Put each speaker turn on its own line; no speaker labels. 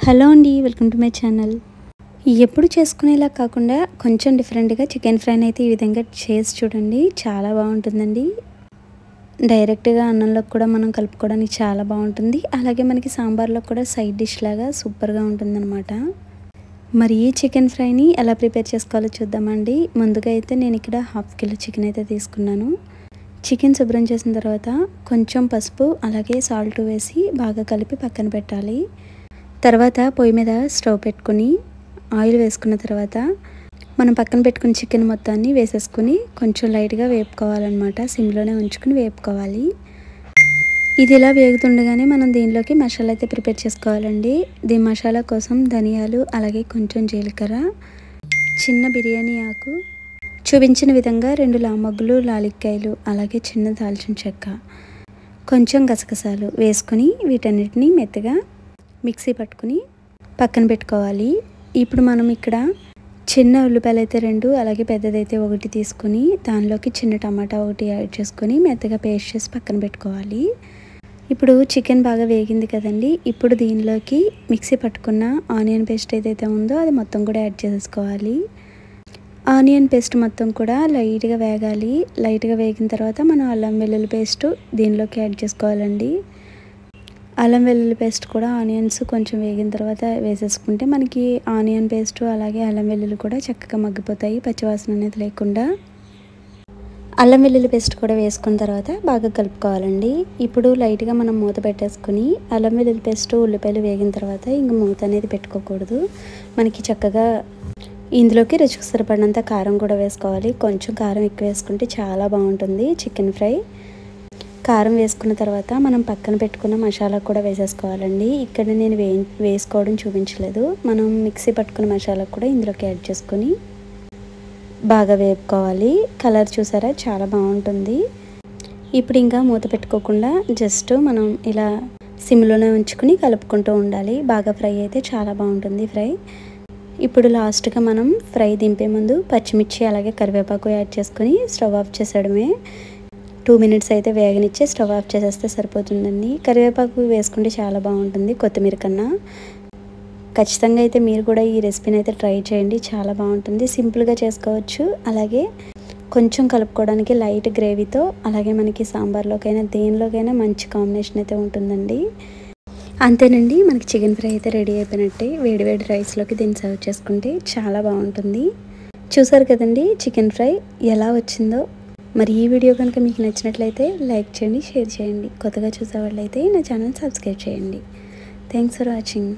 Hello అండి, welcome to my channel. ఎప్పుడు చేసుకునేలా కాకుండా కొంచెం డిఫరెంట్గా చికెన్ ఫ్రైని అయితే ఈ విధంగా చేసి చూడండి. చాలా బాగుంటుందండి. డైరెక్ట్గా అన్నంలోకి కూడా మనం కలుపుకోవడానికి చాలా బాగుంటుంది. అలాగే మనకి సాంబార్లో కూడా సైడ్ డిష్ లాగా సూపర్గా ఉంటుందన్నమాట. మరి ఈ చికెన్ ఫ్రైని ఎలా ప్రిపేర్ చేసుకోవాలో చూద్దామండి. ముందుగా అయితే నేను ఇక్కడ 1/2 కిలో చికెన్ అయితే తీసుకున్నాను. చికెన్ శుభ్రం చేసిన తర్వాత కొంచెం పసుపు అలాగే సాల్ట్ వేసి బాగా కలిపి పక్కన పెట్టాలి. తర్వాత పొయ్యి మీద స్టవ్ పెట్టుకుని ఆయిల్ వేసుకున్న తర్వాత మనం పక్కన పెట్టుకున్న చికెన్ మొత్తాన్ని వేసేసుకుని కొంచెం లైట్గా వేపుకోవాలన్నమాట. సిమ్లోనే ఉంచుకుని వేపుకోవాలి. ఇది ఇలా వేగుతుండగానే మనం దీనిలోకి మసాలా అయితే ప్రిపేర్ చేసుకోవాలండి. దీని మసాలా కోసం ధనియాలు అలాగే కొంచెం జీలకర్ర, చిన్న బిర్యానీ ఆకు, చూపించిన విధంగా 2 లామొగ్గులు, లాలిక్కాయలు, అలాగే చిన్న దాల్చిన చెక్క, కొంచెం గసగసాలు వేసుకొని వీటన్నిటిని మెత్తగా మిక్సీ పట్టుకుని పక్కన పెట్టుకోవాలి. ఇప్పుడు మనం ఇక్కడ చిన్న ఉల్లిపాయలు అయితే 2 అలాగే పెద్దదైతే 1 తీసుకుని దానిలోకి చిన్న టమాటా 1 యాడ్ చేసుకొని మెత్తగా పేస్ట్ చేసి పక్కన పెట్టుకోవాలి. ఇప్పుడు చికెన్ బాగా వేగింది కదండి. ఇప్పుడు దీనిలోకి మిక్సీ పట్టుకున్న ఆనియన్ పేస్ట్ ఏదైతే ఉందో అది మొత్తం కూడా యాడ్ చేసేసుకోవాలి. ఆనియన్ పేస్ట్ మొత్తం కూడా లైట్గా వేగాలి. లైట్గా వేగిన తర్వాత మనం అల్లం వెల్లుల్లి పేస్ట్ దీనిలోకి యాడ్ చేసుకోవాలండి. అల్లం వెల్లుల్లి పేస్ట్ కూడా ఆనియన్స్ కొంచెం వేగిన తర్వాత వేసేసుకుంటే మనకి ఆనియన్ పేస్ట్ అలాగే అల్లం వెల్లుల్లి కూడా చక్కగా మగ్గిపోతాయి, పచ్చివాసన అనేది లేకుండా. అల్లం వెల్లుల్లి పేస్ట్ కూడా వేసుకున్న తర్వాత బాగా కలుపుకోవాలండి. ఇప్పుడు లైట్గా మనం మూత పెట్టేసుకుని అల్లం వెల్లుల్లి పేస్ట్ ఉల్లిపాయలు వేగిన తర్వాత ఇంక మూత అనేది పెట్టుకోకూడదు. మనకి చక్కగా ఇందులోకి రుచికి సరిపడినంత కారం కూడా వేసుకోవాలి. కొంచెం కారం ఎక్కువ వేసుకుంటే చాలా బాగుంటుంది చికెన్ ఫ్రై. కారం వేసుకున్న తర్వాత మనం పక్కన పెట్టుకున్న మసాలా కూడా వేసేసుకోవాలండి. ఇక్కడ నేను వేసుకోవడం చూపించలేదు. మనం మిక్సీ పట్టుకున్న మసాలా కూడా ఇందులోకి యాడ్ చేసుకొని బాగా వేపుకోవాలి. కలర్ చూసారా, చాలా బాగుంటుంది. ఇప్పుడు ఇంకా మూత పెట్టుకోకుండా జస్ట్ మనం ఇలా సిమ్లోనే ఉంచుకుని కలుపుకుంటూ ఉండాలి. బాగా ఫ్రై అయితే చాలా బాగుంటుంది ఫ్రై. ఇప్పుడు లాస్ట్గా మనం ఫ్రై దింపే ముందు పచ్చిమిర్చి అలాగే కరివేపాకు యాడ్ చేసుకొని స్టవ్ ఆఫ్ చేసేయడమే. 2 మినిట్స్ అయితే వేగనిచ్చి స్టవ్ ఆఫ్ చేసేస్తే సరిపోతుందండి. కరివేపాకు వేసుకుంటే చాలా బాగుంటుంది కొత్తిమీర కన్నా. ఖచ్చితంగా అయితే మీరు కూడా ఈ రెసిపీని అయితే ట్రై చేయండి, చాలా బాగుంటుంది. సింపుల్గా చేసుకోవచ్చు. అలాగే కొంచెం కలుపుకోవడానికి లైట్ గ్రేవీతో అలాగే మనకి సాంబార్లోకైనా దేనిలోకైనా మంచి కాంబినేషన్ అయితే ఉంటుందండి. అంతేనండి, మనకి చికెన్ ఫ్రై అయితే రెడీ అయిపోయినట్టే. వేడివేడి రైస్లోకి దీన్ని సర్వ్ చేసుకుంటే చాలా బాగుంటుంది. చూసారు కదండి చికెన్ ఫ్రై ఎలా వచ్చిందో. మరి ఈ వీడియో కనుక మీకు నచ్చినట్లయితే లైక్ చేయండి, షేర్ చేయండి. కొత్తగా చూసే వాళ్ళైతే నా ఛానల్ సబ్స్క్రైబ్ చేయండి. Thanks for watching.